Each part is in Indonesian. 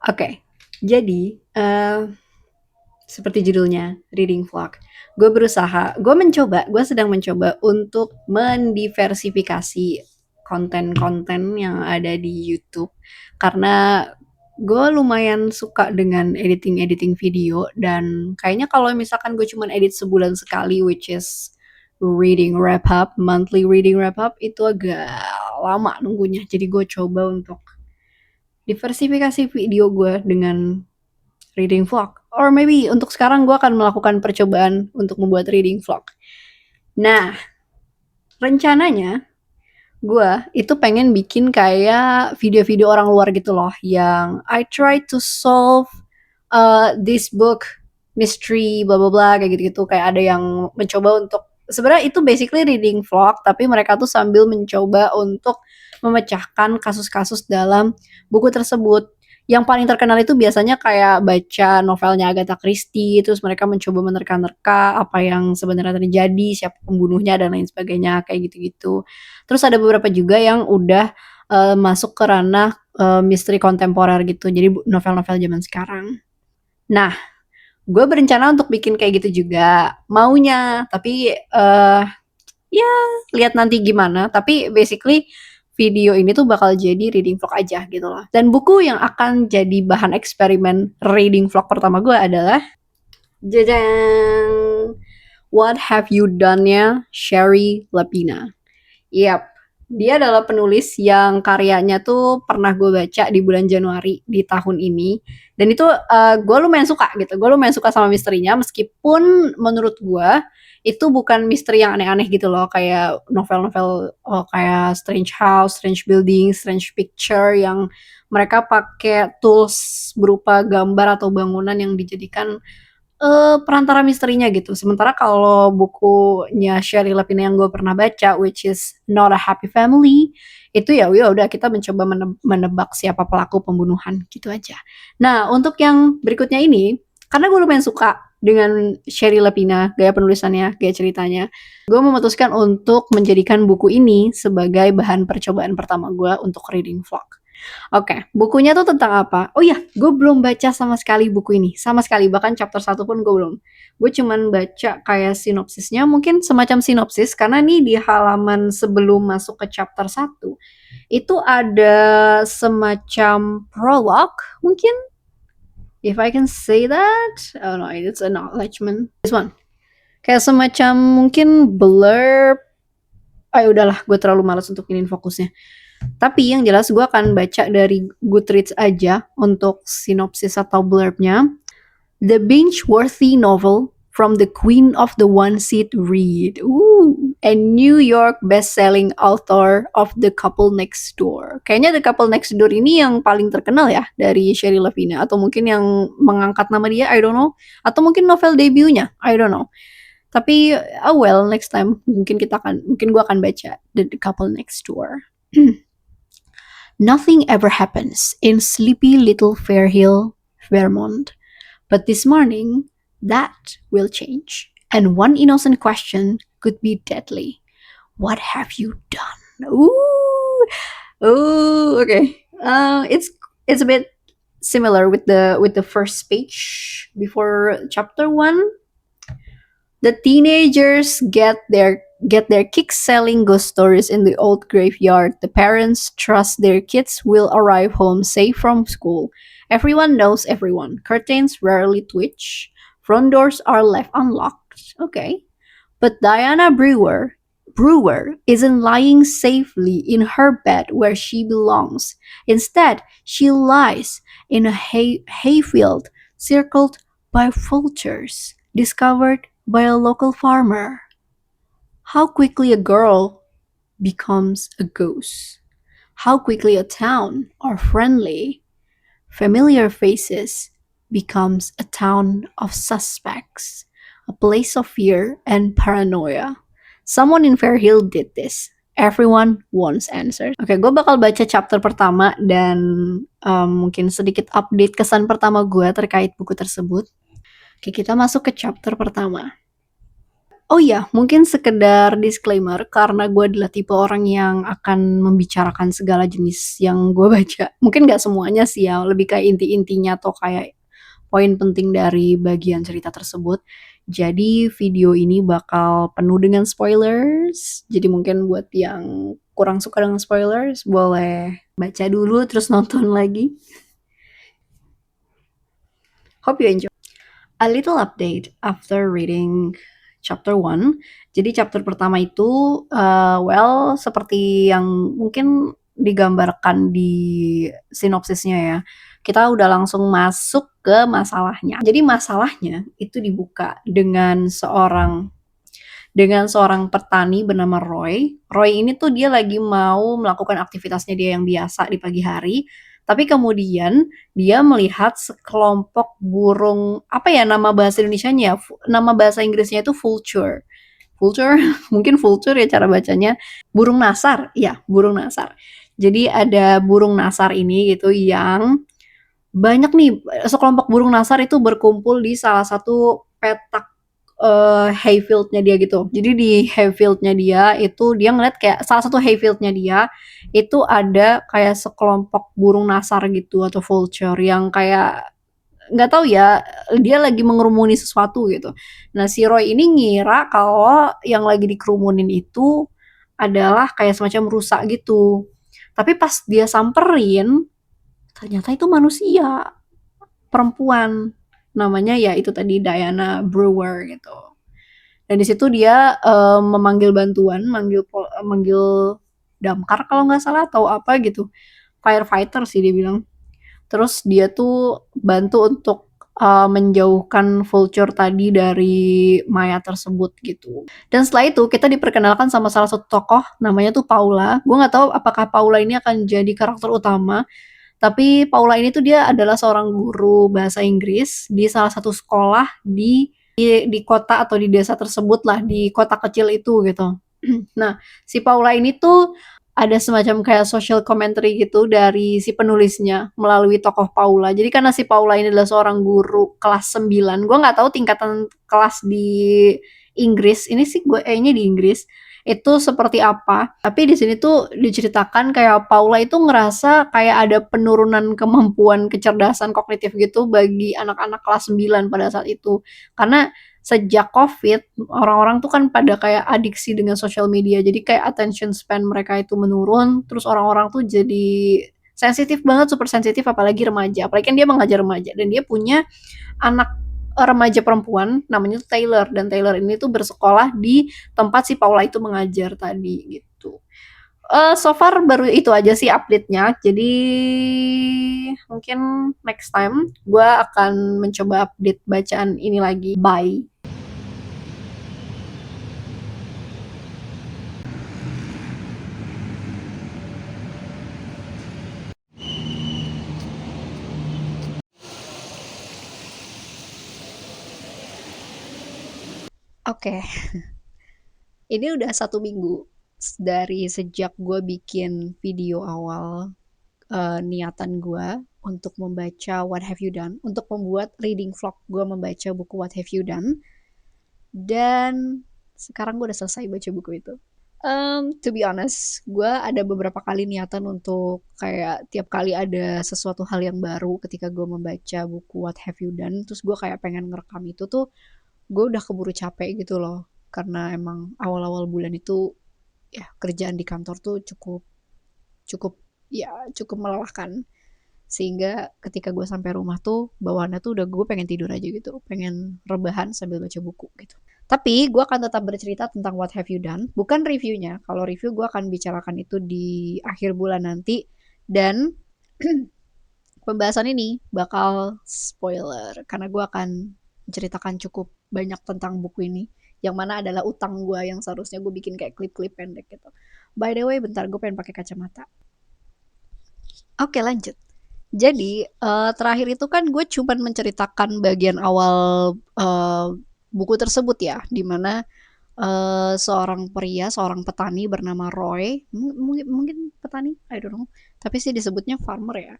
Oke, jadi, seperti judulnya, reading vlog. Gue sedang mencoba untuk mendiversifikasi konten-konten yang ada di YouTube, karena gue lumayan suka dengan editing-editing video, dan kayaknya kalau misalkan gue cuman edit sebulan sekali, which is reading wrap up, monthly reading wrap up, itu agak lama nunggunya. Jadi gue coba untuk diversifikasi video gue dengan reading vlog. Or maybe untuk sekarang gue akan melakukan percobaan untuk membuat reading vlog. Nah, rencananya gue itu pengen bikin kayak video-video orang luar gitu loh, yang I try to solve this book mystery bla bla bla kayak gitu-gitu. Kayak ada yang mencoba untuk, sebenarnya itu basically reading vlog, tapi mereka tuh sambil mencoba untuk memecahkan kasus-kasus dalam buku tersebut. Yang paling terkenal itu biasanya kayak baca novelnya Agatha Christie, terus mereka mencoba menerka-nerka apa yang sebenarnya terjadi, siapa pembunuhnya dan lain sebagainya kayak gitu-gitu. Terus ada beberapa juga yang udah masuk ke ranah misteri kontemporer gitu, jadi novel-novel zaman sekarang. Nah, gue berencana untuk bikin kayak gitu juga maunya, tapi ya lihat nanti gimana. Tapi basically video ini tuh bakal jadi reading vlog aja gitu loh. Dan buku yang akan jadi bahan eksperimen reading vlog pertama gue adalah jajang, What Have You Done-nya Sherry Lapina. Yap, dia adalah penulis yang karyanya tuh pernah gue baca di bulan Januari di tahun ini. Dan itu gue lumayan suka gitu. Gue lumayan suka sama misterinya, meskipun menurut gue itu bukan misteri yang aneh-aneh gitu loh. Kayak novel-novel kayak Strange House, Strange Building, Strange Picture, yang mereka pakai tools berupa gambar atau bangunan yang dijadikan perantara misterinya gitu. Sementara kalau bukunya Sherry Lapina yang gue pernah baca, which is Not a Happy Family, itu ya udah kita mencoba menebak siapa pelaku pembunuhan gitu aja. Nah, untuk yang berikutnya ini, karena gue lumayan suka dengan Sherry Lapina, gaya penulisannya, gaya ceritanya, gue memutuskan untuk menjadikan buku ini sebagai bahan percobaan pertama gue untuk reading vlog. Oke, bukunya tuh tentang apa? Oh iya, gue belum baca sama sekali buku ini. Sama sekali, bahkan chapter 1 pun gue belum. Gue cuman baca kayak sinopsisnya, mungkin semacam sinopsis, karena nih di halaman sebelum masuk ke chapter 1, itu ada semacam prologue, mungkin? If I can say that? Oh no, it's an acknowledgement. This one. Kayak semacam mungkin blurb. Udahlah, gue terlalu malas untuk iniin fokusnya. Tapi yang jelas gue akan baca dari Goodreads aja untuk sinopsis atau blurbnya. The binge-worthy novel from the Queen of the One Seat Read. And New York best-selling author of The Couple Next Door. Kayaknya The Couple Next Door ini yang paling terkenal ya dari Sherry Lapina. Atau mungkin yang mengangkat nama dia, I don't know. Atau mungkin novel debutnya, I don't know. Tapi, well, next time mungkin gue akan baca The Couple Next Door. Nothing ever happens in sleepy little Fairhill, Vermont. But this morning, that will change. And one innocent question could be deadly. What have you done? Okay. It's a bit similar with the first page before chapter 1. The teenagers get their kicks selling ghost stories in the old graveyard. The parents trust their kids will arrive home safe from school. Everyone knows everyone. Curtains rarely twitch. Front doors are left unlocked. Okay. But Diana Brewer isn't lying safely in her bed where she belongs. Instead, she lies in a hayfield circled by vultures, discovered by a local farmer. How quickly a girl becomes a ghost. How quickly a town or friendly, familiar faces becomes a town of suspects, a place of fear and paranoia. Someone in Fairhill did this. Everyone wants answers. Oke, gue bakal baca chapter pertama dan mungkin sedikit update kesan pertama gue terkait buku tersebut. Oke, kita masuk ke chapter pertama. Oh iya, mungkin sekedar disclaimer karena gue adalah tipe orang yang akan membicarakan segala jenis yang gue baca. Mungkin nggak semuanya sih ya, lebih kayak inti-intinya atau kayak poin penting dari bagian cerita tersebut. Jadi video ini bakal penuh dengan spoilers. Jadi mungkin buat yang kurang suka dengan spoilers, boleh baca dulu terus nonton lagi. Hope you enjoy. A little update after reading chapter 1. Jadi chapter pertama itu seperti yang mungkin digambarkan di sinopsisnya ya. Kita udah langsung masuk ke masalahnya. Jadi masalahnya itu dibuka dengan seorang petani bernama Roy. Roy ini tuh dia lagi mau melakukan aktivitasnya dia yang biasa di pagi hari, tapi kemudian dia melihat sekelompok burung, apa ya nama bahasa Indonesianya ya? Nama bahasa Inggrisnya itu vulture. Vulture, mungkin vulture ya cara bacanya. Burung nasar, ya, burung nasar. Jadi ada burung nasar ini gitu yang banyak nih, sekelompok burung nasar itu berkumpul di salah satu petak hayfield-nya dia gitu. Jadi di hayfield-nya dia itu dia ngeliat kayak salah satu hayfield-nya dia itu ada kayak sekelompok burung nasar gitu atau vulture yang kayak nggak tahu ya, dia lagi mengerumuni sesuatu gitu. Nah, si Roy ini ngira kalau yang lagi dikerumunin itu adalah kayak semacam rusa gitu. Tapi pas dia samperin, ternyata itu manusia, perempuan. Namanya ya itu tadi Diana Brewer gitu. Dan di situ dia memanggil bantuan, manggil damkar kalau nggak salah atau apa gitu, firefighter sih dia bilang. Terus dia tuh bantu untuk menjauhkan vulture tadi dari mayat tersebut gitu. Dan setelah itu kita diperkenalkan sama salah satu tokoh namanya tuh Paula. Gue nggak tahu apakah Paula ini akan jadi karakter utama, tapi Paula ini tuh dia adalah seorang guru bahasa Inggris di salah satu sekolah di kota atau di desa tersebut lah, di kota kecil itu gitu. Nah, si Paula ini tuh ada semacam kayak social commentary gitu dari si penulisnya melalui tokoh Paula. Jadi karena si Paula ini adalah seorang guru kelas 9, gue nggak tahu tingkatan kelas di Inggris, ini sih gue kayaknya di Inggris, itu seperti apa. Tapi di sini tuh diceritakan kayak Paula itu ngerasa kayak ada penurunan kemampuan kecerdasan kognitif gitu bagi anak-anak kelas 9 pada saat itu. Karena sejak COVID, orang-orang tuh kan pada kayak adiksi dengan sosial media. Jadi kayak attention span mereka itu menurun, terus orang-orang tuh jadi sensitif banget, super sensitif apalagi remaja. Apalagi kan dia mengajar remaja dan dia punya anak remaja perempuan namanya tuh Taylor, dan Taylor ini tuh bersekolah di tempat si Paula itu mengajar tadi gitu. So far baru itu aja sih update-nya. Jadi mungkin next time gue akan mencoba update bacaan ini lagi. Bye. Oke, ini udah 1 minggu dari sejak gue bikin video awal niatan gue untuk membaca What Have You Done, untuk membuat reading vlog gue membaca buku What Have You Done, dan sekarang gue udah selesai baca buku itu. To be honest, gue ada beberapa kali niatan untuk kayak tiap kali ada sesuatu hal yang baru ketika gue membaca buku What Have You Done, terus gue kayak pengen ngerekam itu tuh, gue udah keburu capek gitu loh. Karena emang awal-awal bulan itu ya kerjaan di kantor tuh cukup cukup cukup melelahkan. Sehingga ketika gue sampai rumah tuh bawaannya tuh udah gue pengen tidur aja gitu, pengen rebahan sambil baca buku gitu. Tapi gue akan tetap bercerita tentang What Have You Done, bukan reviewnya. Kalau review gue akan bicarakan itu di akhir bulan nanti, dan pembahasan ini bakal spoiler karena gue akan menceritakan cukup banyak tentang buku ini, yang mana adalah utang gue yang seharusnya gue bikin kayak klip-klip pendek gitu. By the way, bentar gue pengen pakai kacamata. Oke, lanjut. Jadi terakhir itu kan gue cuman menceritakan bagian awal buku tersebut ya, dimana seorang pria, seorang petani bernama Roy, mungkin petani, I don't know, tapi sih disebutnya farmer ya.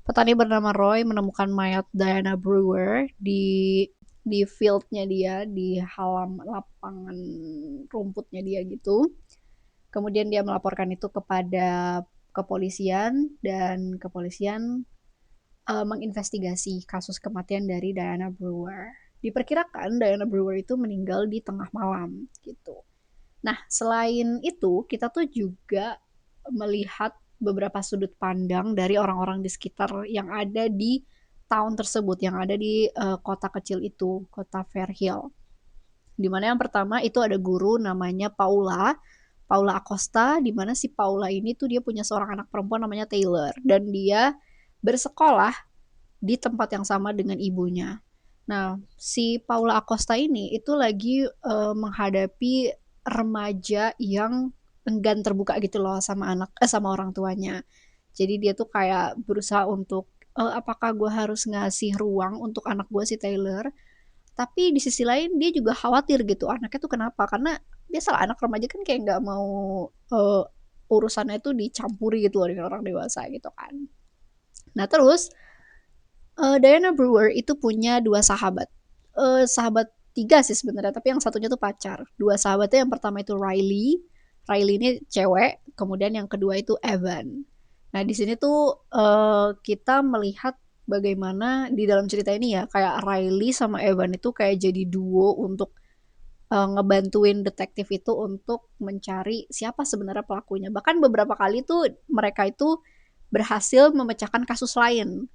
Petani bernama Roy menemukan mayat Diana Brewer di di fieldnya dia, di lapangan rumputnya dia gitu. Kemudian dia melaporkan itu kepada kepolisian, dan kepolisian menginvestigasi kasus kematian dari Diana Brewer. Diperkirakan Diana Brewer itu meninggal di tengah malam gitu. Nah, selain itu kita tuh juga melihat beberapa sudut pandang dari orang-orang di sekitar yang ada di town tersebut, yang ada di kota kecil itu, kota Fairhill. Dimana yang pertama itu ada guru namanya Paula Acosta, di mana si Paula ini tuh dia punya seorang anak perempuan namanya Taylor, dan dia bersekolah di tempat yang sama dengan ibunya. Nah, si Paula Acosta ini itu lagi menghadapi remaja yang enggan terbuka gitu loh sama orang tuanya. Jadi dia tuh kayak berusaha untuk apakah gue harus ngasih ruang untuk anak gue si Taylor, tapi di sisi lain dia juga khawatir gitu anaknya tuh kenapa, karena biasalah anak remaja kan kayak nggak mau uh, urusannya itu dicampuri gitu loh dengan orang dewasa gitu kan. Nah terus Diana Brewer itu punya dua sahabat, sahabat tiga sih sebenarnya, tapi yang satunya tuh pacar. Dua sahabatnya yang pertama itu Riley ini cewek, kemudian yang kedua itu Evan. Nah di sini tuh kita melihat bagaimana di dalam cerita ini ya, kayak Riley sama Evan itu kayak jadi duo untuk ngebantuin detektif itu untuk mencari siapa sebenarnya pelakunya. Bahkan beberapa kali tuh mereka itu berhasil memecahkan kasus lain.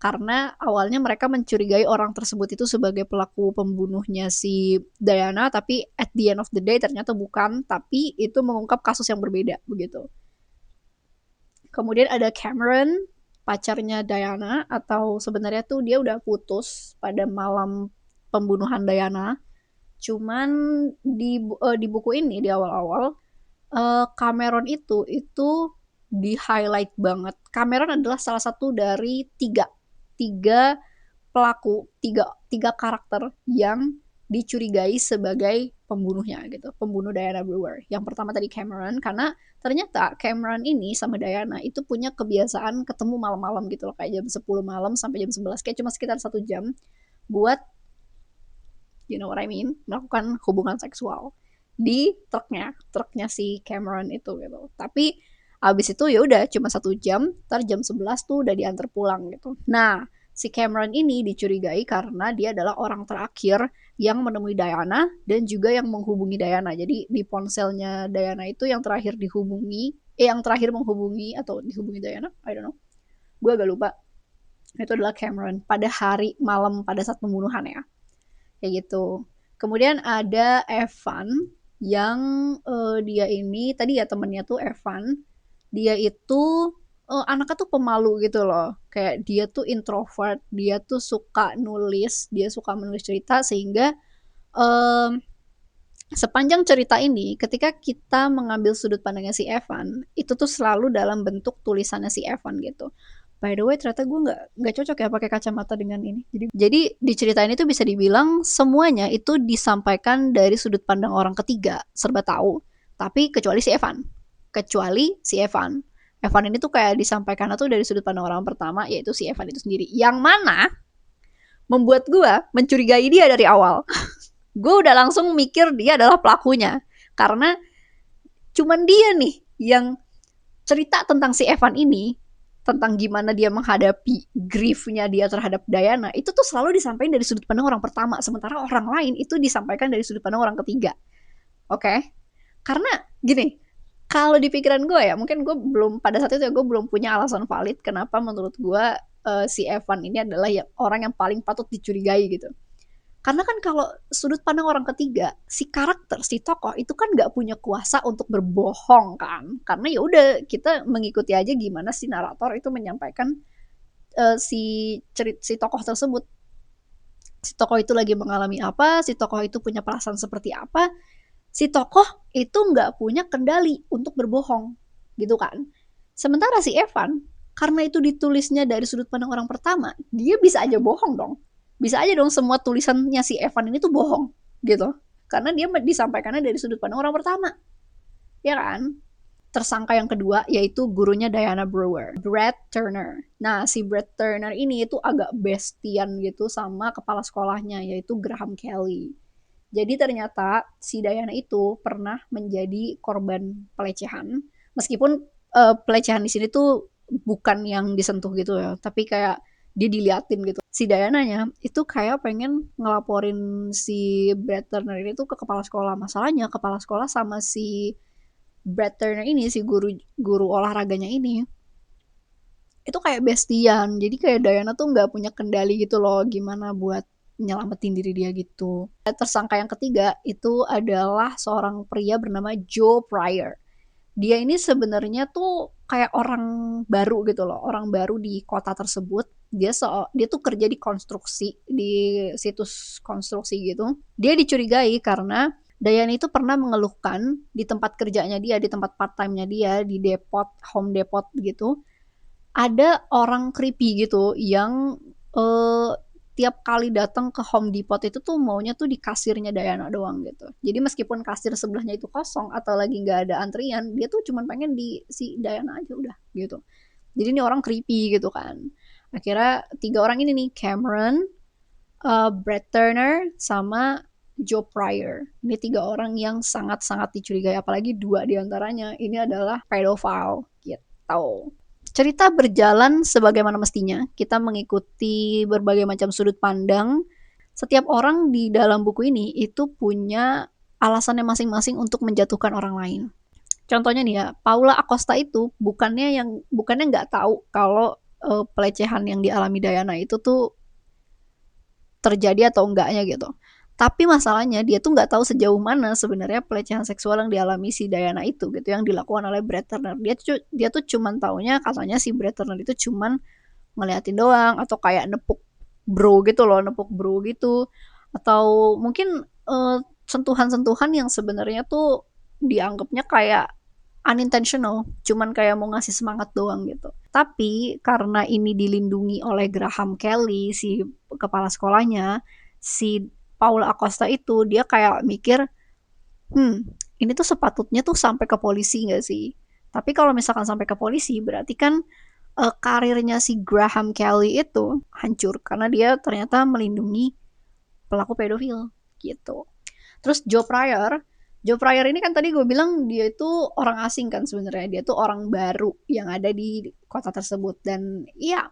Karena awalnya mereka mencurigai orang tersebut itu sebagai pelaku pembunuhnya si Diana, tapi at the end of the day ternyata bukan, tapi itu mengungkap kasus yang berbeda begitu. Kemudian ada Cameron, pacarnya Diana, atau sebenarnya tuh dia udah putus pada malam pembunuhan Diana. Cuman di buku ini di awal-awal Cameron itu di highlight banget. Cameron adalah salah satu dari tiga pelaku, tiga karakter yang dicurigai sebagai pembunuhnya gitu, pembunuh Diana Brewer. Yang pertama tadi Cameron, karena ternyata Cameron ini sama Diana itu punya kebiasaan ketemu malam-malam gitu loh, kayak jam 10 malam sampai jam 11, kayak cuma sekitar 1 jam buat, you know what I mean, melakukan hubungan seksual di truknya si Cameron itu gitu. Tapi abis itu ya udah cuma 1 jam, ntar jam 11 tuh udah diantar pulang gitu. Nah, si Cameron ini dicurigai karena dia adalah orang terakhir yang menemui Diana dan juga yang menghubungi Diana. Jadi di ponselnya Diana itu yang terakhir yang terakhir menghubungi atau dihubungi Diana, I don't know, gue agak lupa, itu adalah Cameron pada hari malam pada saat pembunuhan ya, kayak gitu. Kemudian ada Evan yang dia ini tadi ya temennya tuh Evan, dia itu anaknya tuh pemalu gitu loh, kayak dia tuh introvert, dia tuh suka nulis, dia suka menulis cerita, sehingga um, sepanjang cerita ini ketika kita mengambil sudut pandangnya si Evan itu tuh selalu dalam bentuk tulisannya si Evan gitu. By the way, ternyata gue nggak cocok ya pakai kacamata dengan ini. Jadi di cerita ini tuh bisa dibilang semuanya itu disampaikan dari sudut pandang orang ketiga, serba tahu. Tapi kecuali si Evan. Evan ini tuh kayak disampaikan tuh dari sudut pandang orang pertama, yaitu si Evan itu sendiri. Yang mana membuat gue mencurigai dia dari awal. Gue udah langsung mikir dia adalah pelakunya. Karena cuman dia nih yang cerita tentang si Evan ini, tentang gimana dia menghadapi griefnya dia terhadap Diana, itu tuh selalu disampaikan dari sudut pandang orang pertama, sementara orang lain itu disampaikan dari sudut pandang orang ketiga. Oke? Karena gini, kalau di pikiran gue ya, mungkin gue belum, pada saat itu ya gue belum punya alasan valid kenapa menurut gue si Evan ini adalah orang yang paling patut dicurigai gitu. Karena kan kalau sudut pandang orang ketiga, si karakter, si tokoh itu kan nggak punya kuasa untuk berbohong kan. Karena ya udah kita mengikuti aja gimana si narator itu menyampaikan si tokoh tersebut. Si tokoh itu lagi mengalami apa, si tokoh itu punya perasaan seperti apa. Si tokoh itu nggak punya kendali untuk berbohong, gitu kan. Sementara si Evan, karena itu ditulisnya dari sudut pandang orang pertama, dia bisa aja bohong dong. Bisa aja dong semua tulisannya si Evan ini tuh bohong gitu, karena dia disampaikannya dari sudut pandang orang pertama, ya kan. tersangka yang kedua yaitu gurunya Diana Brewer, Brad Turner. Nah, si Brad Turner ini itu agak bestian gitu sama kepala sekolahnya yaitu Graham Kelly. Jadi ternyata si Diana itu pernah menjadi korban pelecehan, meskipun pelecehan di sini tuh bukan yang disentuh gitu ya, tapi kayak dia diliatin gitu. Si Diananya itu kayak pengen ngelaporin si Brad Turner ini tuh ke kepala sekolah. Masalahnya kepala sekolah sama si Brad Turner ini, si guru olahraganya ini, itu kayak bestian. Jadi kayak Diana tuh nggak punya kendali gitu loh gimana buat nyelamatin diri dia gitu. Tersangka yang ketiga itu adalah seorang pria bernama Joe Pryor. Dia ini sebenarnya tuh kayak orang baru gitu loh, orang baru di kota tersebut. Dia tuh kerja di konstruksi, di situs konstruksi gitu. Dia dicurigai karena Diana itu pernah mengeluhkan di tempat kerjanya dia, di tempat part time-nya dia, di depot, home depot gitu, ada orang creepy gitu yang eh, tiap kali datang ke Home Depot itu tuh maunya tuh di kasirnya Diana doang gitu. Jadi meskipun kasir sebelahnya itu kosong atau lagi nggak ada antrian, dia tuh cuman pengen di si Diana aja udah gitu. Jadi ini orang creepy gitu kan. Akhirnya tiga orang ini nih, Cameron, Brad Turner, sama Joe Pryor. Ini tiga orang yang sangat-sangat dicurigai, apalagi dua diantaranya ini adalah pedophile gitu. Cerita berjalan sebagaimana mestinya. Kita mengikuti berbagai macam sudut pandang. Setiap orang di dalam buku ini itu punya alasannya masing-masing untuk menjatuhkan orang lain. Contohnya nih ya, Paula Acosta itu bukannya nggak tahu kalau pelecehan yang dialami Diana itu tuh terjadi atau enggaknya gitu. Tapi masalahnya dia tuh nggak tahu sejauh mana sebenarnya pelecehan seksual yang dialami si Diana itu gitu, yang dilakukan oleh Brad Turner. Dia tuh cuman taunya katanya si Brad Turner itu cuman ngeliatin doang atau kayak nepuk bro gitu, atau mungkin sentuhan-sentuhan yang sebenarnya tuh dianggapnya kayak unintentional, cuman kayak mau ngasih semangat doang gitu. Tapi karena ini dilindungi oleh Graham Kelly, si kepala sekolahnya, si Paula Acosta itu dia kayak mikir, hmm, ini tuh sepatutnya tuh sampai ke polisi nggak sih? Tapi kalau misalkan sampai ke polisi, berarti kan karirnya si Graham Kelly itu hancur karena dia ternyata melindungi pelaku pedofil gitu. Terus Joe Pryor ini kan tadi gue bilang dia itu orang asing kan sebenarnya, dia tuh orang baru yang ada di kota tersebut. Dan iya,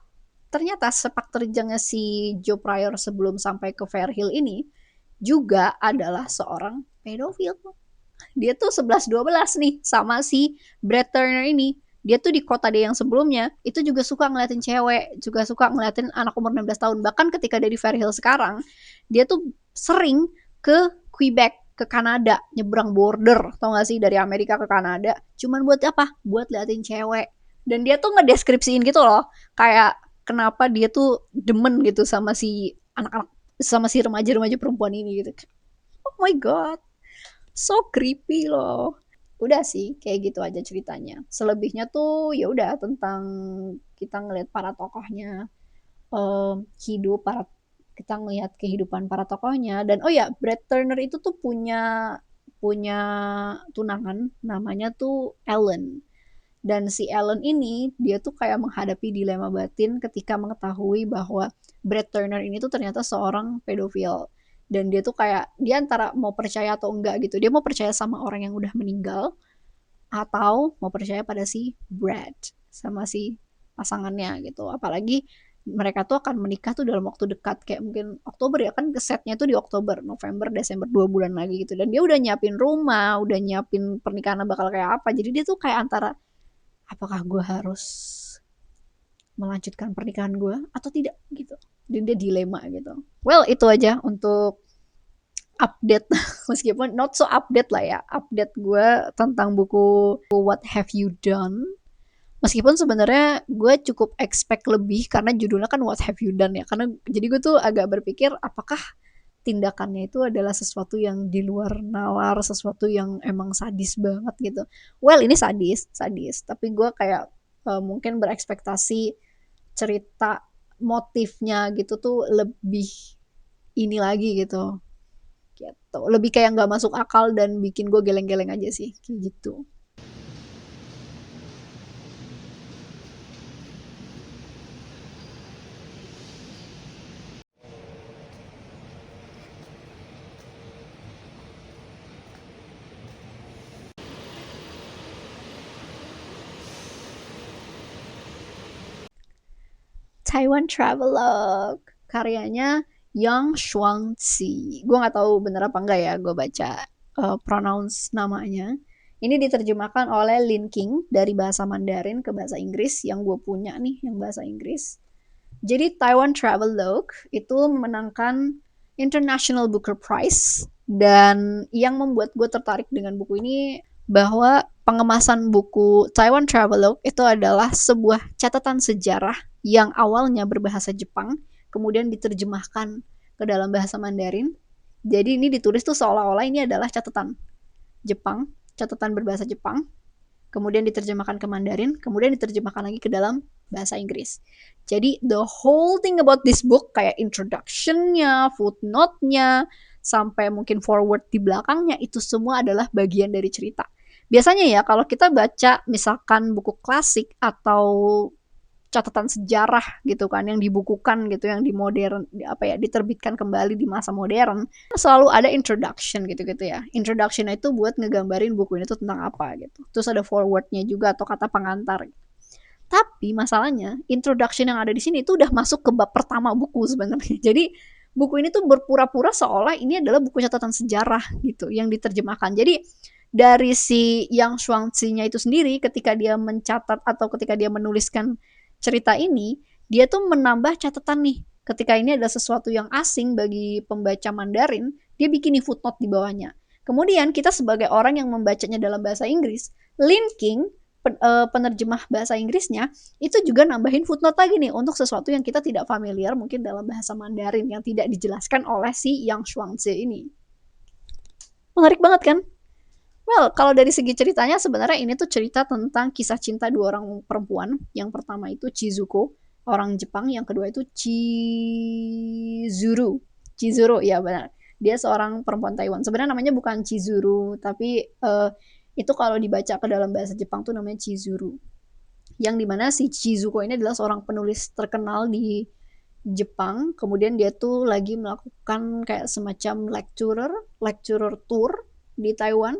ternyata sepak terjangnya si Joe Pryor sebelum sampai ke Fairhill ini juga adalah seorang pedofil. Dia tuh 11-12 nih sama si Brad Turner ini. Dia tuh di kota dia yang sebelumnya itu juga suka ngeliatin cewek, juga suka ngeliatin anak umur 16 tahun. Bahkan ketika dia di Fairhill sekarang, dia tuh sering ke Quebec, ke Kanada, nyebrang border, tau gak sih, dari Amerika ke Kanada. Cuman buat apa? Buat liatin cewek. Dan dia tuh ngedeskripsiin gitu loh, kayak kenapa dia tuh demen gitu sama si anak-anak, sama si remaja-remaja perempuan ini gitu. Oh my god, so creepy loh. Udah sih kayak gitu aja ceritanya. Selebihnya tuh ya udah tentang kita ngelihat para tokohnya hidup, kita ngelihat kehidupan para tokohnya. Dan oh ya, Brad Turner itu tuh punya punya tunangan namanya tuh Ellen. Dan si Ellen ini dia tuh kayak menghadapi dilema batin ketika mengetahui bahwa Brad Turner ini tuh ternyata seorang pedofil. Dan dia tuh kayak dia antara mau percaya atau enggak gitu. Dia mau percaya sama orang yang udah meninggal atau mau percaya pada si Brad sama si pasangannya gitu. Apalagi mereka tuh akan menikah tuh dalam waktu dekat, kayak mungkin Oktober ya, kan setnya tuh di Oktober, November, Desember, 2 bulan lagi gitu. Dan dia udah nyiapin rumah, udah nyiapin pernikahan bakal kayak apa. Jadi dia tuh kayak antara apakah gue harus melanjutkan pernikahan gue atau tidak gitu. Dan dia dilema gitu. Well, itu aja untuk update meskipun not so update lah ya, update gue tentang buku What Have You Done. Meskipun sebenarnya gue cukup expect lebih karena judulnya kan What Have You Done ya. Karena jadi gue tuh agak berpikir apakah tindakannya itu adalah sesuatu yang di luar nalar, sesuatu yang emang sadis banget gitu. Well, ini sadis, sadis. Tapi gue kayak mungkin berekspektasi cerita motifnya gitu tuh lebih ini lagi gitu. Gitu. Lebih kayak nggak masuk akal dan bikin gue geleng-geleng aja sih, kayak gitu. Taiwan Travelogue, karyanya Yang Shuangzi. Gue nggak tahu bener apa enggak ya, gue baca pronounce namanya. Ini diterjemahkan oleh Lin King dari bahasa Mandarin ke bahasa Inggris yang gue punya nih, yang bahasa Inggris. Jadi Taiwan Travelogue itu memenangkan International Booker Prize, dan yang membuat gue tertarik dengan buku ini bahwa pengemasan buku Taiwan Travelogue itu adalah sebuah catatan sejarah yang awalnya berbahasa Jepang, kemudian diterjemahkan ke dalam bahasa Mandarin. Jadi ini ditulis tuh seolah-olah ini adalah catatan Jepang, catatan berbahasa Jepang, kemudian diterjemahkan ke Mandarin, kemudian diterjemahkan lagi ke dalam bahasa Inggris. Jadi the whole thing about this book, kayak introduction-nya, footnote-nya, sampai mungkin forward di belakangnya, itu semua adalah bagian dari cerita. Biasanya ya kalau kita baca misalkan buku klasik atau catatan sejarah gitu kan yang dibukukan gitu, yang di modern apa ya, diterbitkan kembali di masa modern, selalu ada introduction gitu-gitu ya. Introduction itu buat ngegambarin buku ini tuh tentang apa gitu. Terus ada forwardnya juga atau kata pengantar. Tapi masalahnya introduction yang ada di sini itu udah masuk ke bab pertama buku sebenarnya. Jadi buku ini tuh berpura-pura seolah ini adalah buku catatan sejarah gitu yang diterjemahkan. Jadi dari si Yang Shuangzi-nya itu sendiri, ketika dia mencatat atau ketika dia menuliskan cerita ini, dia tuh menambah catatan nih. Ketika ini adalah sesuatu yang asing bagi pembaca Mandarin, dia bikin nih footnote di bawahnya. Kemudian kita sebagai orang yang membacanya dalam bahasa Inggris, linking penerjemah bahasa Inggrisnya itu juga nambahin footnote lagi nih untuk sesuatu yang kita tidak familiar mungkin dalam bahasa Mandarin yang tidak dijelaskan oleh si Yang Shuangzi ini. Menarik banget kan? Well, kalau dari segi ceritanya sebenarnya ini tuh cerita tentang kisah cinta dua orang perempuan. Yang pertama itu Chizuko, orang Jepang. Yang kedua itu Chizuru. Chizuru, ya benar. Dia seorang perempuan Taiwan. Sebenarnya namanya bukan Chizuru, tapi itu kalau dibaca ke dalam bahasa Jepang tuh namanya Chizuru. Yang dimana si Chizuko ini adalah seorang penulis terkenal di Jepang. Kemudian dia tuh lagi melakukan kayak semacam lecturer tour di Taiwan.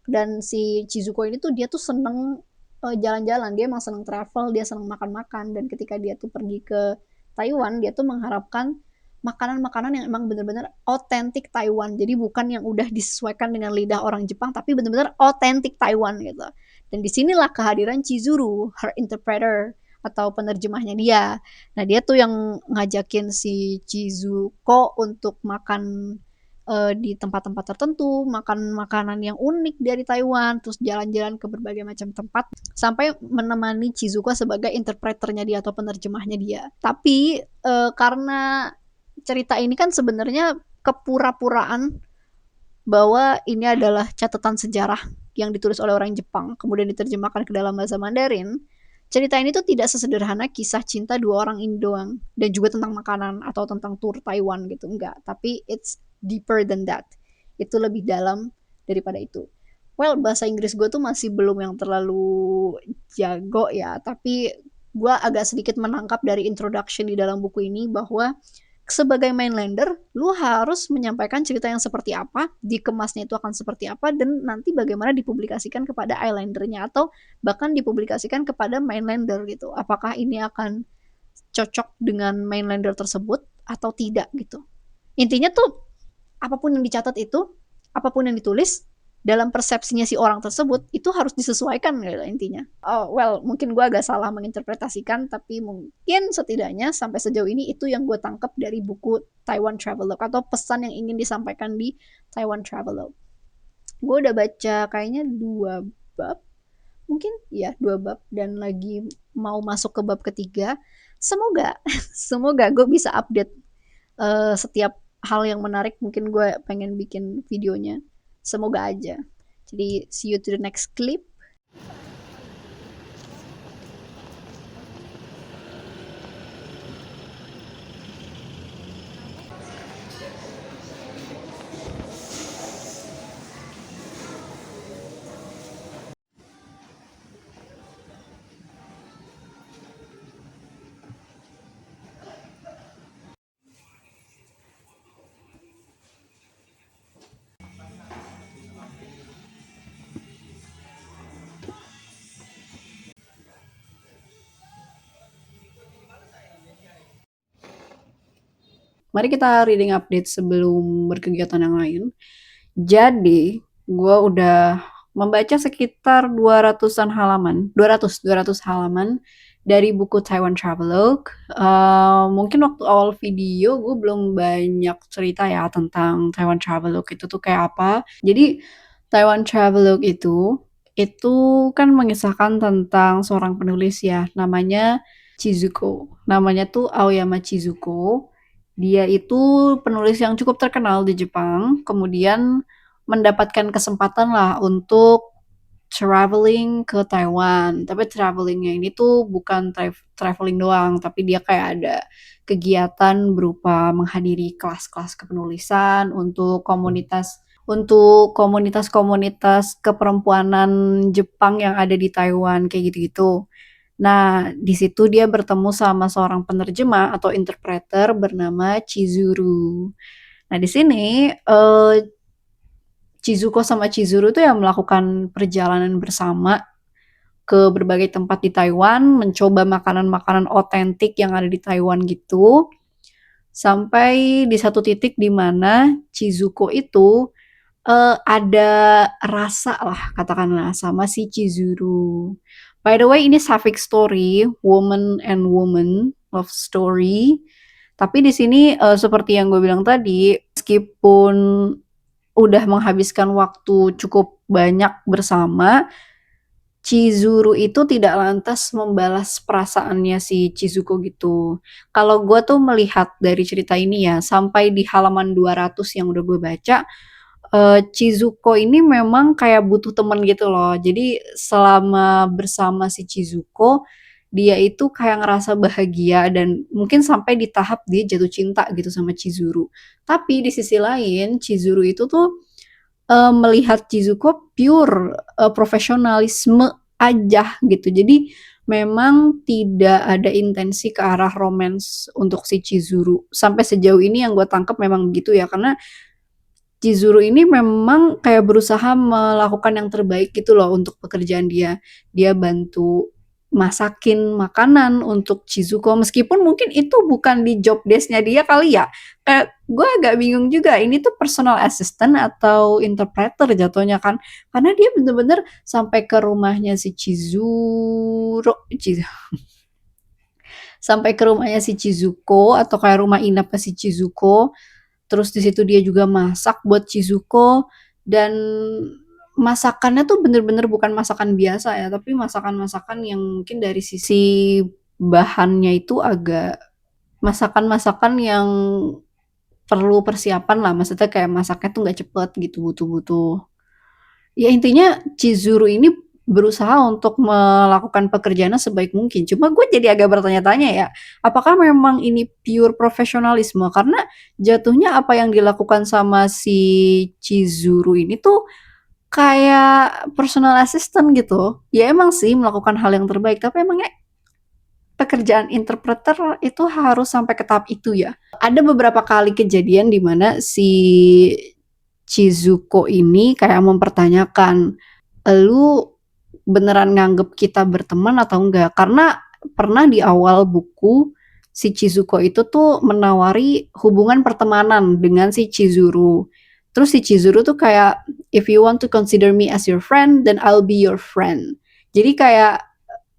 Dan si Chizuko ini tuh dia tuh seneng jalan-jalan, dia emang seneng travel, dia seneng makan-makan. Dan ketika dia tuh pergi ke Taiwan, dia tuh mengharapkan makanan-makanan yang emang bener-bener otentik Taiwan, jadi bukan yang udah disesuaikan dengan lidah orang Jepang, tapi bener-bener otentik Taiwan gitu. Dan disinilah kehadiran Chizuru, her interpreter atau penerjemahnya dia. Nah dia tuh yang ngajakin si Chizuko untuk makan di tempat-tempat tertentu, makan makanan yang unik dari Taiwan, terus jalan-jalan ke berbagai macam tempat, sampai menemani Chizuko sebagai interpreternya dia atau penerjemahnya dia. Tapi karena cerita ini kan sebenarnya kepura-puraan bahwa ini adalah catatan sejarah yang ditulis oleh orang Jepang, kemudian diterjemahkan ke dalam bahasa Mandarin. Cerita ini tuh tidak sesederhana kisah cinta dua orang ini doang, dan juga tentang makanan atau tentang tour Taiwan gitu, enggak. Tapi it's deeper than that. Itu lebih dalam daripada itu. Well, bahasa Inggris gue tuh masih belum yang terlalu jago ya, tapi gue agak sedikit menangkap dari introduction di dalam buku ini bahwa sebagai mainlander, lu harus menyampaikan cerita yang seperti apa, dikemasnya itu akan seperti apa, dan nanti bagaimana dipublikasikan kepada islandernya atau bahkan dipublikasikan kepada mainlander gitu. Apakah ini akan cocok dengan mainlander tersebut atau tidak gitu. Intinya tuh apapun yang dicatat itu, apapun yang ditulis, dalam persepsinya si orang tersebut itu harus disesuaikan gitu intinya. Oh well, mungkin gue agak salah menginterpretasikan, tapi mungkin setidaknya sampai sejauh ini itu yang gue tangkap dari buku Taiwan Travelogue atau pesan yang ingin disampaikan di Taiwan Travelogue. Gue udah baca kayaknya 2 bab, mungkin ya 2 bab, dan lagi mau masuk ke bab ketiga. Semoga semoga gue bisa update setiap hal yang menarik. Mungkin gue pengen bikin videonya, semoga aja. Jadi see you to the next clip. Mari kita reading update sebelum berkegiatan yang lain. Jadi, gue udah membaca sekitar 200-an halaman, 200 halaman dari buku Taiwan Travelogue. Mungkin waktu awal video gue belum banyak cerita ya tentang Taiwan Travelogue itu tuh kayak apa. Jadi, Taiwan Travelogue itu kan mengisahkan tentang seorang penulis ya, namanya Chizuko. Namanya tuh Aoyama Chizuko. Dia itu penulis yang cukup terkenal di Jepang, kemudian mendapatkan kesempatan lah untuk traveling ke Taiwan. Tapi travelingnya ini tuh bukan traveling doang, tapi dia kayak ada kegiatan berupa menghadiri kelas-kelas kepenulisan untuk komunitas-komunitas keperempuanan Jepang yang ada di Taiwan kayak gitu-gitu. Nah, di situ dia bertemu sama seorang penerjemah atau interpreter bernama Chizuru. Nah, di sini Chizuko sama Chizuru tuh yang melakukan perjalanan bersama ke berbagai tempat di Taiwan, mencoba makanan-makanan otentik yang ada di Taiwan gitu. Sampai di satu titik di mana Chizuko itu ada rasa lah katakanlah sama si Chizuru. By the way, ini sapphic story, woman and woman love story. Tapi di sini seperti yang gue bilang tadi, meskipun udah menghabiskan waktu cukup banyak bersama, Chizuru itu tidak lantas membalas perasaannya si Chizuko gitu. Kalau gue tuh melihat dari cerita ini ya, sampai di halaman 200 yang udah gue baca, Chizuko ini memang kayak butuh temen gitu loh. Jadi selama bersama si Chizuko, dia itu kayak ngerasa bahagia dan mungkin sampai di tahap dia jatuh cinta gitu sama Chizuru. Tapi di sisi lain, Chizuru itu tuh melihat Chizuko pure profesionalisme aja gitu. Jadi memang tidak ada intensi ke arah romance untuk si Chizuru. Sampai sejauh ini yang gue tangkap memang begitu ya, karena Chizuru ini memang kayak berusaha melakukan yang terbaik gitu loh untuk pekerjaan dia. Dia bantu masakin makanan untuk Chizuko, meskipun mungkin itu bukan di job desk-nya dia kali ya. Kayak gue agak bingung juga, ini tuh personal assistant atau interpreter jatuhnya kan. Karena dia bener-bener sampai ke rumahnya si sampai ke rumahnya si Chizuko atau kayak rumah inapnya si Chizuko. Terus di situ dia juga masak buat Chizuko dan masakannya tuh bener-bener bukan masakan biasa ya, tapi masakan-masakan yang mungkin dari sisi bahannya itu agak masakan-masakan yang perlu persiapan lah, maksudnya kayak masaknya tuh nggak cepet gitu, butuh-butuh. Ya intinya Chizuru ini berusaha untuk melakukan pekerjaannya sebaik mungkin. Cuma gue jadi agak bertanya-tanya ya, apakah memang ini pure profesionalisme? Karena jatuhnya apa yang dilakukan sama si Chizuru ini tuh kayak personal assistant gitu. Ya emang sih melakukan hal yang terbaik, tapi emangnya pekerjaan interpreter itu harus sampai ke tahap itu ya? Ada beberapa kali kejadian di mana si Chizuko ini kayak mempertanyakan, lu beneran nganggep kita berteman atau enggak? Karena pernah di awal buku si Chizuko itu tuh menawari hubungan pertemanan dengan si Chizuru. Terus si Chizuru tuh kayak, if you want to consider me as your friend, then I'll be your friend. Jadi kayak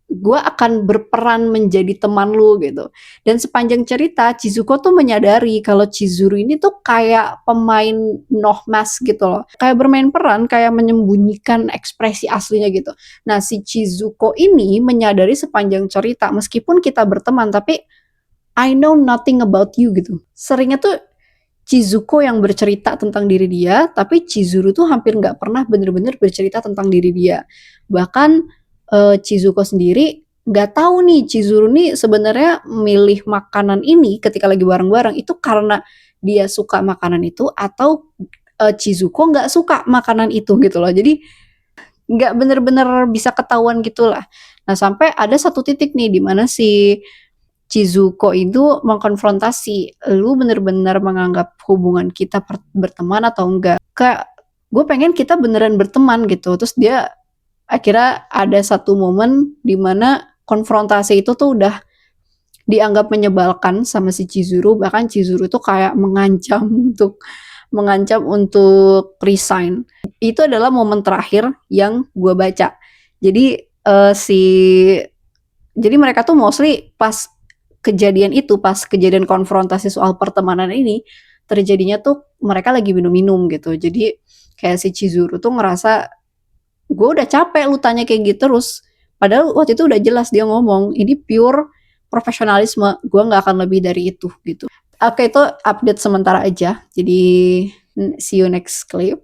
gue akan berperan menjadi teman lu gitu. Dan sepanjang cerita Chizuko tuh menyadari kalau Chizuru ini tuh kayak pemain nohmas gitu loh. Kayak bermain peran, kayak menyembunyikan ekspresi aslinya gitu. Nah si Chizuko ini menyadari sepanjang cerita, meskipun kita berteman tapi I know nothing about you gitu. Seringnya tuh Chizuko yang bercerita tentang diri dia, tapi Chizuru tuh hampir nggak pernah bener-bener bercerita tentang diri dia. Bahkan Chizuko sendiri nggak tahu nih Chizuru nih sebenarnya milih makanan ini ketika lagi bareng-bareng itu karena dia suka makanan itu atau Chizuko nggak suka makanan itu gitu loh. Jadi nggak bener-bener bisa ketahuan gitu lah. Nah sampai ada satu titik nih di mana si Chizuko itu mengkonfrontasi, lu bener-bener menganggap hubungan kita berteman atau enggak? Kayak gue pengen kita beneran berteman gitu. Terus dia akhirnya ada satu momen di mana konfrontasi itu tuh udah dianggap menyebalkan sama si Chizuru, bahkan Chizuru tuh kayak mengancam untuk resign. Itu adalah momen terakhir yang gue baca. Jadi jadi mereka tuh mostly pas kejadian konfrontasi soal pertemanan ini terjadinya tuh mereka lagi minum-minum gitu. Jadi kayak si Chizuru tuh ngerasa gue udah capek lu tanya kayak gitu terus. Padahal waktu itu udah jelas dia ngomong ini pure profesionalisme, gue nggak akan lebih dari itu gitu. Oke, itu update sementara aja. Jadi see you next clip.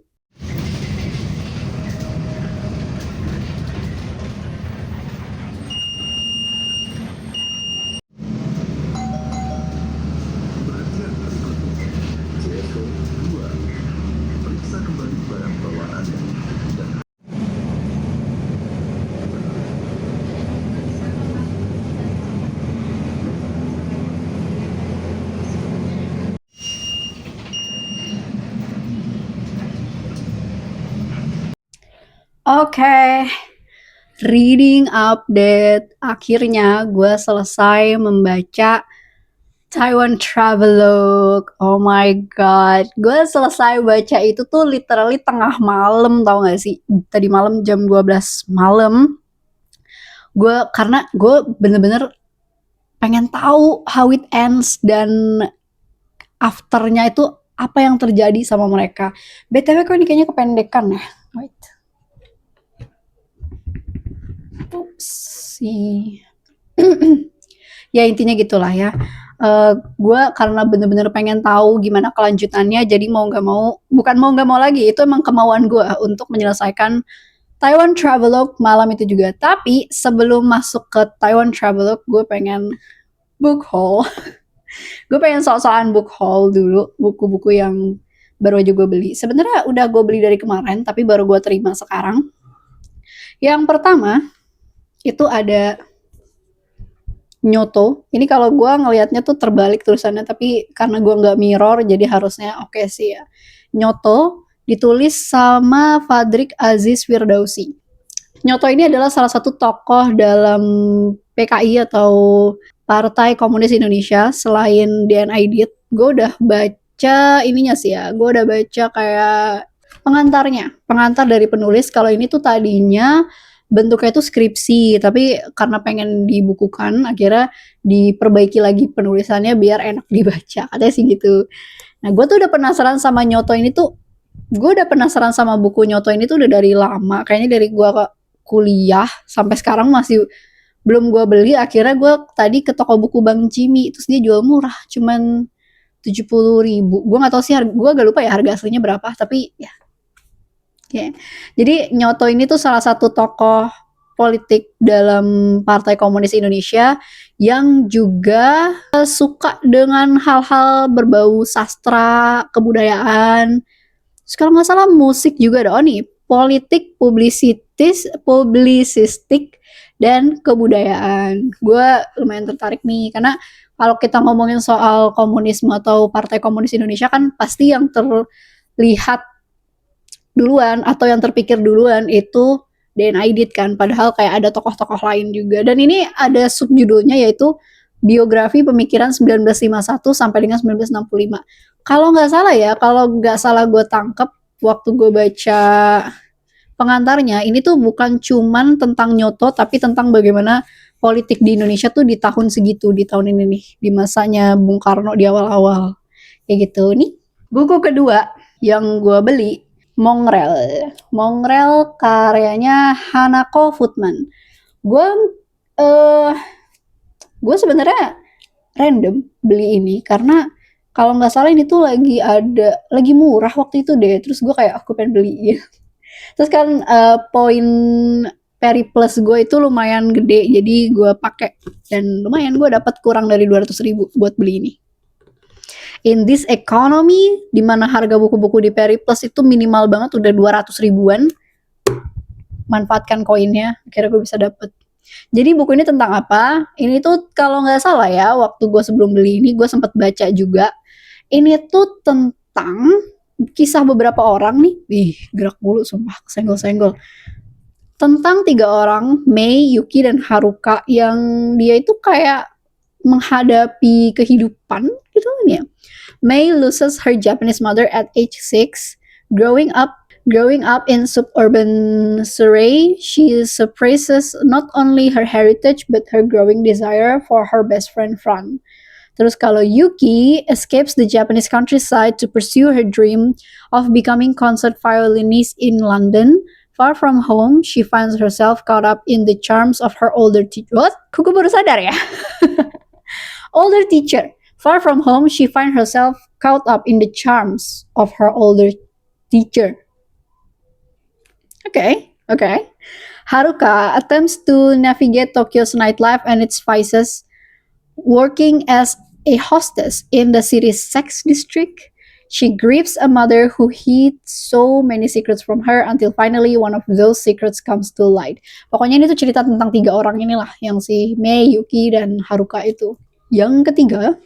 Oke, reading update. Akhirnya gue selesai membaca Taiwan Travelogue. Oh my god, gue selesai baca itu tuh literally tengah malam, tau gak sih? Tadi malam jam 12 malam. Karena gue bener-bener pengen tahu how it ends dan afternya itu apa yang terjadi sama mereka. BTW kok ini kayaknya kependekan ya? Wait. Oopsie. Ya intinya gitulah ya. Gue karena bener-bener pengen tahu gimana kelanjutannya, jadi bukan mau nggak mau lagi, itu emang kemauan gue untuk menyelesaikan Taiwan Travelogue malam itu juga. Tapi sebelum masuk ke Taiwan Travelogue, gue pengen book haul. Gue pengen sok-sokan book haul dulu, buku-buku yang baru aja gue beli. Sebenarnya udah gue beli dari kemarin, tapi baru gue terima sekarang. Yang pertama, itu ada Nyoto. Ini kalau gue ngelihatnya tuh terbalik tulisannya, tapi karena gue nggak mirror, jadi harusnya oke sih ya. Nyoto ditulis sama Fadrik Aziz Firdausi. Nyoto ini adalah salah satu tokoh dalam PKI atau Partai Komunis Indonesia selain DNI Dit. Gue udah baca ininya sih ya. Gue udah baca kayak pengantar dari penulis. Kalau ini tuh tadinya bentuknya itu skripsi, tapi karena pengen dibukukan, akhirnya diperbaiki lagi penulisannya biar enak dibaca. Katanya sih gitu. Nah, gue tuh udah penasaran sama Nyoto ini tuh. Gue udah penasaran sama buku Nyoto ini tuh udah dari lama. Kayaknya dari gue kuliah sampai sekarang masih belum gue beli. Akhirnya gue tadi ke toko buku Bang Jimmy, terus dia jual murah, cuman 70.000. Gue nggak tahu sih, gue agak lupa ya harga aslinya berapa, tapi ya. Okay. Jadi Nyoto ini tuh salah satu tokoh politik dalam Partai Komunis Indonesia yang juga suka dengan hal-hal berbau sastra, kebudayaan. Terus kalau nggak salah musik juga ada. Oh nih, politik, publisistik, dan kebudayaan. Gue lumayan tertarik nih, karena kalau kita ngomongin soal komunisme atau Partai Komunis Indonesia kan pasti yang terlihat duluan atau yang terpikir duluan itu DNI Dit kan, padahal kayak ada tokoh-tokoh lain juga. Dan ini ada subjudulnya yaitu Biografi Pemikiran 1951 sampai dengan 1965. Kalau nggak salah gue tangkep waktu gue baca pengantarnya, ini tuh bukan cuman tentang Nyoto, tapi tentang bagaimana politik di Indonesia tuh di tahun segitu, di tahun ini nih, di masanya Bung Karno di awal-awal. Kayak gitu. Nih, buku kedua yang gue beli, Mongrel karyanya Hanako Futman. Gue sebenarnya random beli ini karena kalau nggak salah ini tuh lagi murah waktu itu deh. Terus gue kayak aku pengen beli. Terus kan poin Peri Plus gue itu lumayan gede, jadi gue pakai dan lumayan gue dapat kurang dari 200.000 buat beli ini. In this economy, dimana harga buku-buku di Peri Plus itu minimal banget udah 200 ribuan, manfaatkan koinnya, akhirnya gue bisa dapet. Jadi buku ini tentang apa? Ini tuh kalau nggak salah ya, waktu gue sebelum beli ini gue sempat baca juga. Ini tuh tentang kisah beberapa orang nih, gerak mulu sumpah, senggol-senggol. Tentang 3 orang, Mei, Yuki, dan Haruka, yang dia itu kayak menghadapi kehidupan gitu kan ya. Mei loses her Japanese mother at age 6. Growing up in suburban Surrey, she suppresses not only her heritage but her growing desire for her best friend Fran. Terus kalau Yuki escapes the Japanese countryside to pursue her dream of becoming concert violinist in London. Far from home, she finds herself caught up in the charms of her older teacher. What? Kok gue baru sadar ya? Older teacher. Far from home, she finds herself caught up in the charms of her older teacher. Okay. Haruka attempts to navigate Tokyo's nightlife and its vices, working as a hostess in the city's sex district. She grieves a mother who hid so many secrets from her until finally one of those secrets comes to light. Pokoknya ini tuh cerita tentang 3 orang inilah, yang si Mei, Yuki, dan Haruka itu. Yang ketiga,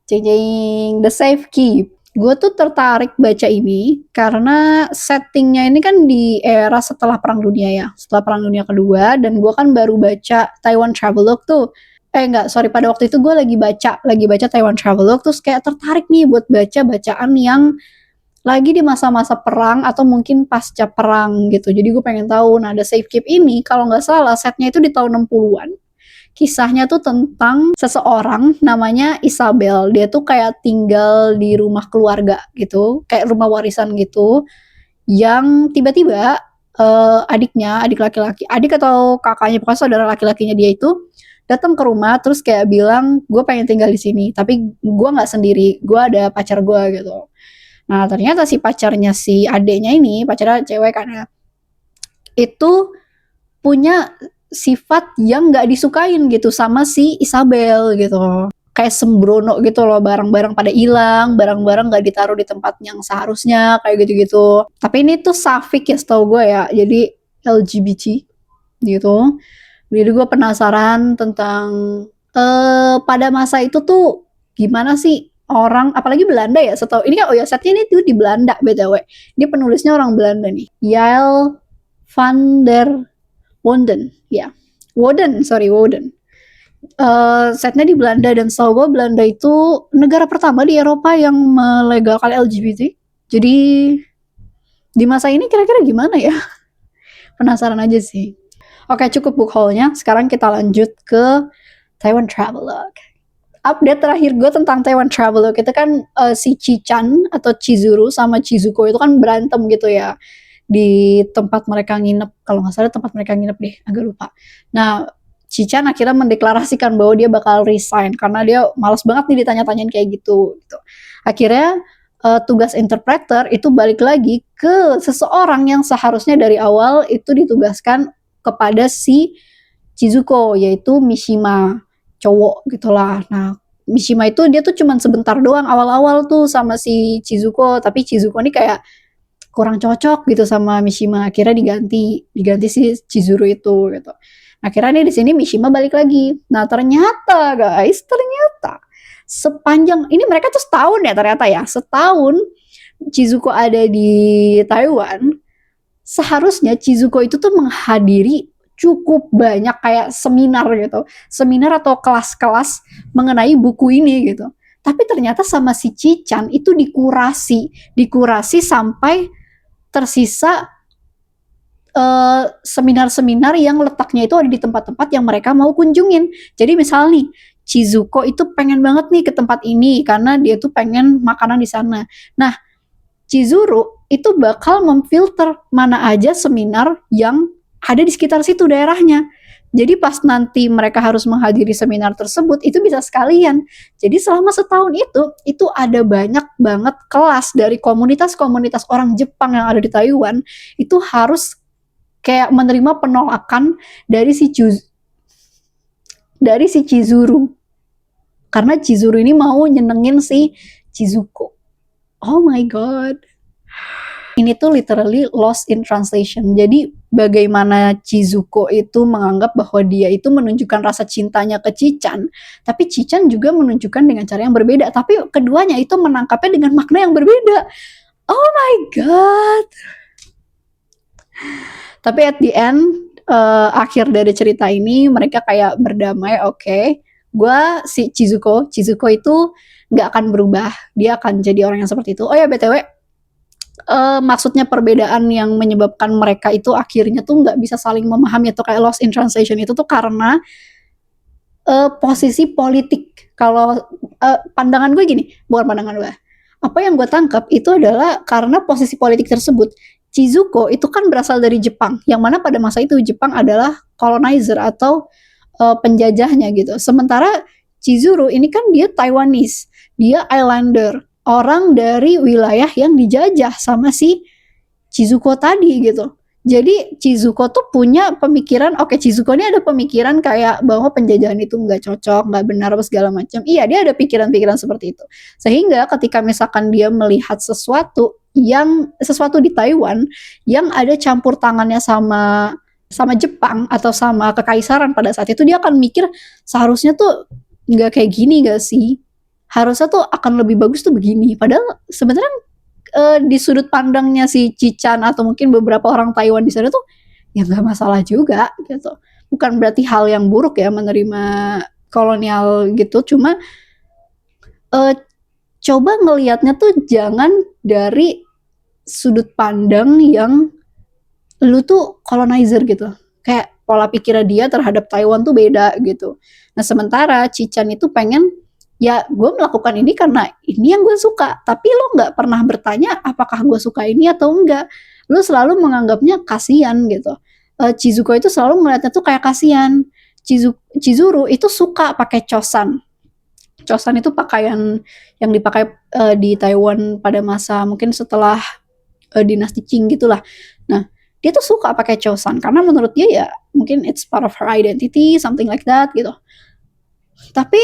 The Safe Keep. Gue tuh tertarik baca ini karena settingnya ini kan di era setelah Perang Dunia ya, setelah Perang Dunia Kedua, dan gue kan baru baca Taiwan Travelogue tuh. Pada waktu itu gue lagi baca Taiwan Travelogue, terus kayak tertarik nih buat baca bacaan yang lagi di masa-masa perang atau mungkin pasca perang gitu. Jadi gue pengen tahu. Nah, The Safe Keep ini kalau nggak salah setnya itu di tahun 60-an. Kisahnya tuh tentang seseorang namanya Isabel. Dia tuh kayak tinggal di rumah keluarga gitu, kayak rumah warisan gitu, yang tiba-tiba adik laki-laki, adik atau kakaknya, pokoknya saudara laki-lakinya dia itu datang ke rumah terus kayak bilang, gue pengen tinggal di sini, tapi gue nggak sendiri, gue ada pacar gue gitu. Nah, ternyata si pacarnya si adeknya ini, pacarnya cewek kan ya, itu punya sifat yang nggak disukain gitu sama si Isabel gitu. Kayak sembrono gitu loh, barang-barang pada hilang, barang-barang nggak ditaruh di tempat yang seharusnya, kayak gitu-gitu. Tapi ini tuh Safik ya setahu gue ya, jadi LGBT gitu. Jadi gue penasaran tentang pada masa itu tuh gimana sih orang, apalagi Belanda ya, setahu ini kan, setnya ini tuh di Belanda BTW. Dia penulisnya orang Belanda nih, Yael van der Woden. Setnya di Belanda, dan setahu gue Belanda itu negara pertama di Eropa yang melegalkan LGBT. Jadi di masa ini kira-kira gimana ya? Penasaran aja sih. Oke, cukup book haul-nya. Sekarang kita lanjut ke Taiwan Travelogue. Update terakhir gue tentang Taiwan Travelogue itu kan si Chichan atau Chizuru sama Chizuko itu kan berantem gitu ya di tempat mereka nginep. Kalau nggak salah tempat mereka nginep deh, agak lupa. Nah, Chichan akhirnya mendeklarasikan bahwa dia bakal resign karena dia malas banget nih ditanya-tanyain kayak gitu. Akhirnya tugas interpreter itu balik lagi ke seseorang yang seharusnya dari awal itu ditugaskan kepada si Chizuko, yaitu Mishima, cowok gitulah. Nah, Mishima itu dia tuh cuman sebentar doang awal-awal tuh sama si Chizuko, tapi Chizuko ini kayak kurang cocok gitu sama Mishima. Akhirnya diganti si Chizuru itu gitu. Akhirnya nih di sini Mishima balik lagi. Nah, ternyata guys, sepanjang ini mereka tuh setahun ya ternyata ya. Setahun Chizuko ada di Taiwan, seharusnya Chizuko itu tuh menghadiri cukup banyak kayak seminar gitu. Seminar atau kelas-kelas mengenai buku ini gitu. Tapi ternyata sama si Chichan itu dikurasi sampai tersisa seminar-seminar yang letaknya itu ada di tempat-tempat yang mereka mau kunjungin. Jadi misal nih, Chizuko itu pengen banget nih ke tempat ini karena dia tuh pengen makanan di sana. Nah, Chizuru itu bakal memfilter mana aja seminar yang ada di sekitar situ daerahnya. Jadi pas nanti mereka harus menghadiri seminar tersebut, itu bisa sekalian. Jadi selama setahun itu ada banyak banget kelas dari komunitas-komunitas orang Jepang yang ada di Taiwan, itu harus kayak menerima penolakan dari si Chizuru. Karena Chizuru ini mau nyenengin si Chizuko. Oh my god. Ini tuh literally lost in translation. Jadi bagaimana Chizuko itu menganggap bahwa dia itu menunjukkan rasa cintanya ke Chichan, tapi Chichan juga menunjukkan dengan cara yang berbeda. Tapi keduanya itu menangkapnya dengan makna yang berbeda. Oh my god. Tapi at the end, akhir dari cerita ini mereka kayak berdamai, oke. si Chizuko itu nggak akan berubah, dia akan jadi orang yang seperti itu. Oh ya BTW, maksudnya perbedaan yang menyebabkan mereka itu akhirnya tuh nggak bisa saling memahami atau kayak lost in translation itu tuh karena posisi politik. Kalau pandangan gue gini, bukan pandangan gue. Apa yang gue tangkap itu adalah karena posisi politik tersebut. Chizuko itu kan berasal dari Jepang, yang mana pada masa itu Jepang adalah colonizer atau penjajahnya gitu. Sementara Chizuru ini kan dia Taiwanese, dia islander, orang dari wilayah yang dijajah sama si Chizuko tadi gitu. Jadi Chizuko tuh punya pemikiran, oke, Chizuko ini ada pemikiran kayak bahwa penjajahan itu nggak cocok, nggak benar apa segala macam. Iya, dia ada pikiran-pikiran seperti itu. Sehingga ketika misalkan dia melihat sesuatu di Taiwan yang ada campur tangannya sama Jepang atau sama kekaisaran pada saat itu, dia akan mikir seharusnya tuh nggak kayak gini nggak sih? Harusnya tuh akan lebih bagus tuh begini. Padahal sebenarnya di sudut pandangnya si Cichan atau mungkin beberapa orang Taiwan di sana tuh ya nggak masalah juga gitu. Bukan berarti hal yang buruk ya menerima kolonial gitu, cuma coba ngelihatnya tuh jangan dari sudut pandang yang lu tuh colonizer gitu. Kayak pola pikirnya dia terhadap Taiwan tuh beda gitu. Nah sementara Cichan itu pengen, ya gue melakukan ini karena ini yang gue suka, tapi lo nggak pernah bertanya apakah gue suka ini atau enggak. Lo selalu menganggapnya kasihan gitu. Chizuko itu selalu ngeliatnya tuh kayak kasihan. Chizuru itu suka pakai chosan. Chosan itu pakaian yang dipakai di Taiwan pada masa mungkin setelah dinasti Qing gitulah. Nah dia tuh suka pakai chosan karena menurut dia ya mungkin it's part of her identity, something like that gitu. Tapi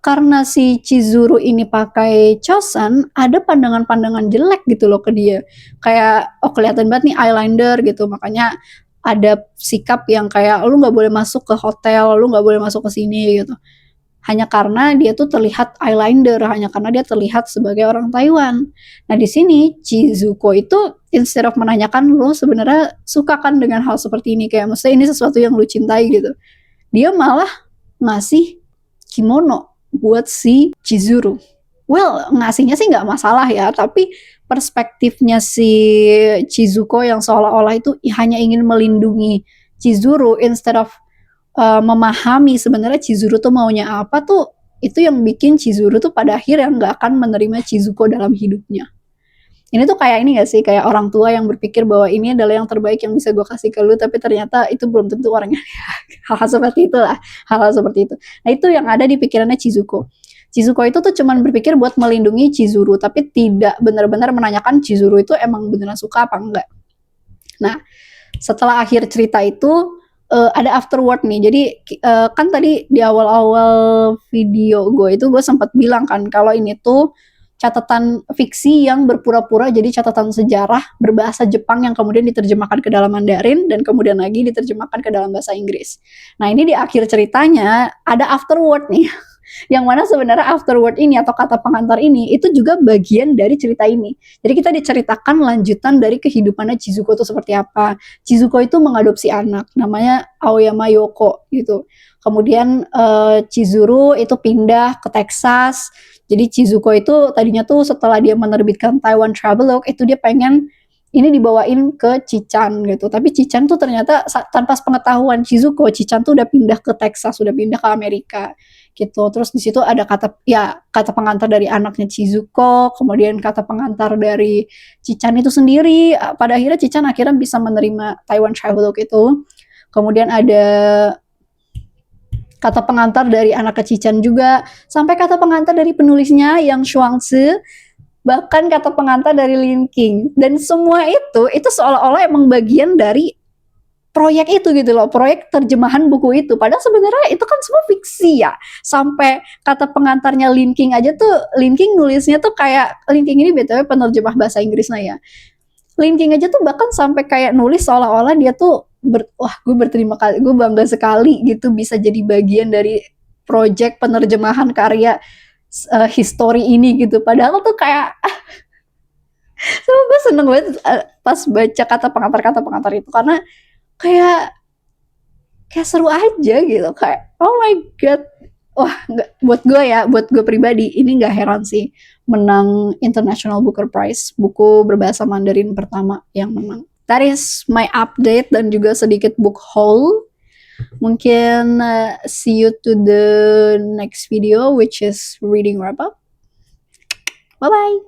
karena si Chizuru ini pakai chosan, ada pandangan-pandangan jelek gitu loh ke dia. Kayak, oh kelihatan banget nih eyeliner gitu, makanya ada sikap yang kayak, lu gak boleh masuk ke hotel, lu gak boleh masuk ke sini gitu. Hanya karena dia tuh terlihat eyeliner, hanya karena dia terlihat sebagai orang Taiwan. Nah di sini Chizuko itu instead of menanyakan lu sebenarnya suka kan dengan hal seperti ini, kayak maksudnya ini sesuatu yang lu cintai gitu. Dia malah ngasih kimono buat si Chizuru. Well, ngasihnya sih nggak masalah ya, tapi perspektifnya si Chizuko yang seolah-olah itu hanya ingin melindungi Chizuru instead of memahami sebenarnya Chizuru tuh maunya apa tuh, itu yang bikin Chizuru tuh pada akhirnya nggak akan menerima Chizuko dalam hidupnya. Ini tuh kayak ini gak sih, kayak orang tua yang berpikir bahwa ini adalah yang terbaik yang bisa gue kasih ke lu, tapi ternyata itu belum tentu orangnya. Hal-hal seperti itulah, hal-hal seperti itu. Nah itu yang ada di pikirannya Chizuko. Chizuko itu tuh cuman berpikir buat melindungi Chizuru, tapi tidak benar-benar menanyakan Chizuru itu emang beneran suka apa enggak. Nah setelah akhir cerita itu ada afterword nih. Jadi kan tadi di awal-awal video gue itu gue sempat bilang kan kalau ini tuh catatan fiksi yang berpura-pura jadi catatan sejarah berbahasa Jepang yang kemudian diterjemahkan ke dalam Mandarin dan kemudian lagi diterjemahkan ke dalam bahasa Inggris. Nah ini di akhir ceritanya ada afterword nih, yang mana sebenarnya afterword ini atau kata pengantar ini itu juga bagian dari cerita ini. Jadi kita diceritakan lanjutan dari kehidupannya Chizuko itu seperti apa. Chizuko itu mengadopsi anak namanya Aoyama Yoko gitu. Kemudian Chizuru itu pindah ke Texas. Jadi Chizuko itu tadinya tuh setelah dia menerbitkan Taiwan Travelogue itu dia pengen ini dibawain ke Cichan gitu. Tapi Cichan tuh ternyata tanpa pengetahuan Chizuko, Cichan tuh udah pindah ke Texas, udah pindah ke Amerika gitu. Terus di situ ada kata pengantar dari anaknya Chizuko, kemudian kata pengantar dari Cichan itu sendiri. Pada akhirnya Cichan bisa menerima Taiwan Travelogue itu. Kemudian ada kata pengantar dari anak Cichan juga, sampai kata pengantar dari penulisnya yang Shuangzi, bahkan kata pengantar dari Lin King. Dan semua itu seolah-olah emang bagian dari proyek itu gitu loh, proyek terjemahan buku itu. Padahal sebenarnya itu kan semua fiksi ya. Sampai kata pengantarnya Lin King aja tuh, Lin King nulisnya tuh kayak, Lin King ini BTW penerjemah bahasa Inggrisnya ya. Lin King aja tuh bahkan sampai kayak nulis seolah-olah dia tuh wah gue berterima kasih, gue bangga sekali gitu bisa jadi bagian dari project penerjemahan karya history ini gitu. Padahal tuh kayak so, gue seneng banget pas baca kata pengantar itu karena kayak seru aja gitu, kayak oh my god, wah buat gue pribadi ini nggak heran sih menang International Booker Prize, buku berbahasa Mandarin pertama yang menang. That is my update dan juga sedikit book haul. Mungkin see you to the next video which is reading wrap up. Bye bye.